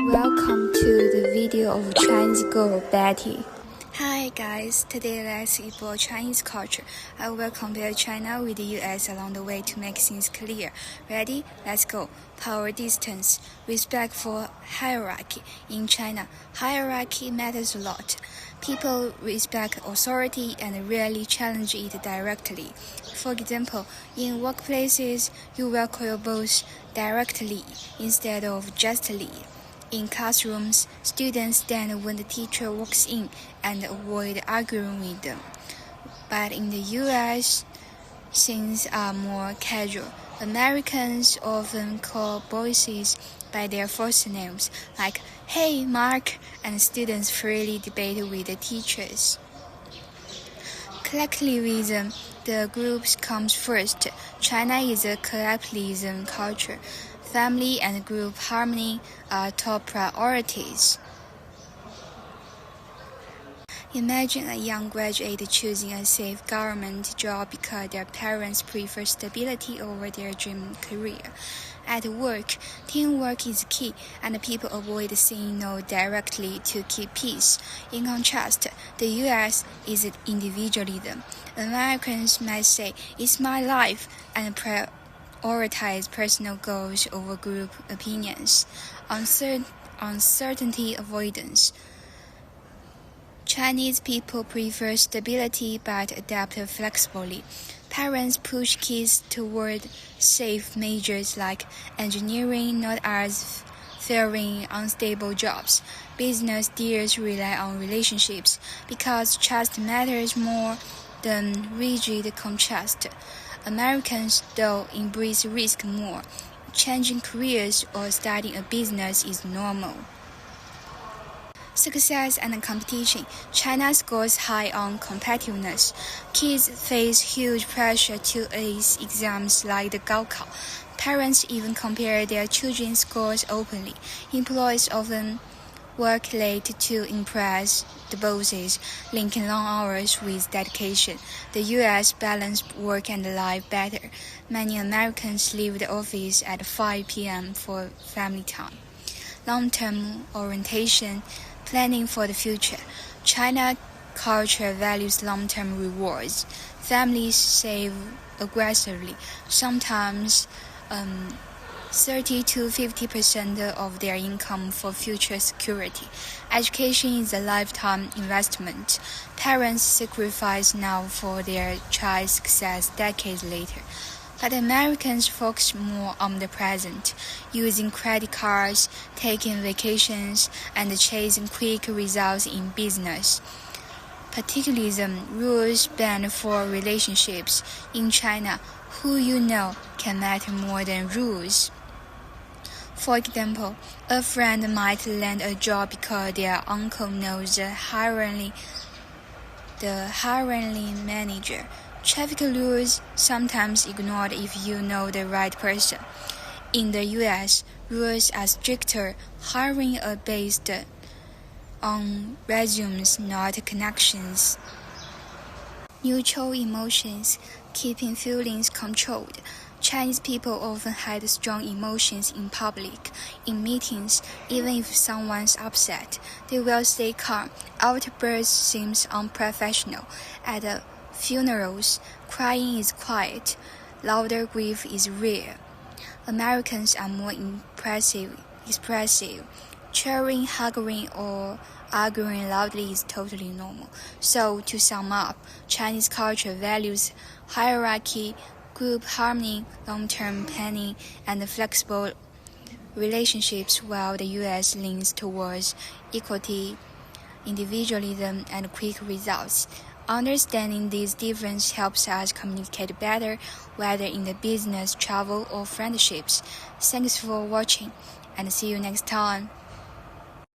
Welcome to the video of Chinese girl Betty. Hi guys, today let's explore Chinese culture. I will compare China with the US along the way to make things clear. Ready? Let's go. Power distance. Respect for hierarchy. In China, hierarchy matters a lot. People respect authority and rarely challenge it directly. For example, in workplaces, you welcome your boss directly instead of justly. In classrooms, students stand when the teacher walks in and avoid arguing with them. But in the US, things are more casual. Americans often call bosses by their first names, like "Hey, Mark," and students freely debate with the teachers. Collectivism, the groups comes first. China is a collectivism culture. Family and group harmony are top priorities. Imagine a young graduate choosing a safe government job because their parents prefer stability over their dream career. At work, teamwork is key, and people avoid saying no directly to keep peace. In contrast, the US is individualism. Americans might say, "It's my life," and prioritize personal goals over group opinions. Uncertainty avoidance. Chinese people prefer stability but adapt flexibly. Parents push kids toward safe majors like engineering, not as fearing unstable jobs. Business deals rely on relationships because trust matters more than rigid contrast. Americans, though, embrace risk more. Changing careers or starting a business is normal. Success and competition. China scores high on competitiveness. Kids face huge pressure to ace exams like the Gaokao. Parents even compare their children's scores openly. Employees often work late to impress the bosses, linking long hours with dedication. The US balance work and life better. Many Americans leave the office at 5 p.m. for family time. Long-term orientation, planning for the future. China culture values long-term rewards. Families save aggressively, sometimes 30 to 50% of their income for future security. Education is a lifetime investment. Parents sacrifice now for their child's success decades later. But Americans focus more on the present, using credit cards, taking vacations, and chasing quick results in business. Particularism, rules banned for relationships. In China, who you know can matter more than rules. For example, a friend might land a job because their uncle knows the hiring manager. Traffic rules sometimes ignored if you know the right person. In the US, rules are stricter. Hiring are based on resumes, not connections. Neutral emotions, keeping feelings controlled. Chinese people often hide strong emotions in public. In meetings, even if someone's upset, they will stay calm. Outbursts seems unprofessional. At funerals, crying is quiet. Louder grief is rare. Americans are more expressive. Cheering, hugging, or arguing loudly is totally normal. So, to sum up, Chinese culture values hierarchy, group harmony, long-term planning, and flexible relationships, while the US leans towards equality, individualism, and quick results. Understanding these differences helps us communicate better, whether in the business, travel, or friendships. Thanks for watching, and see you next time.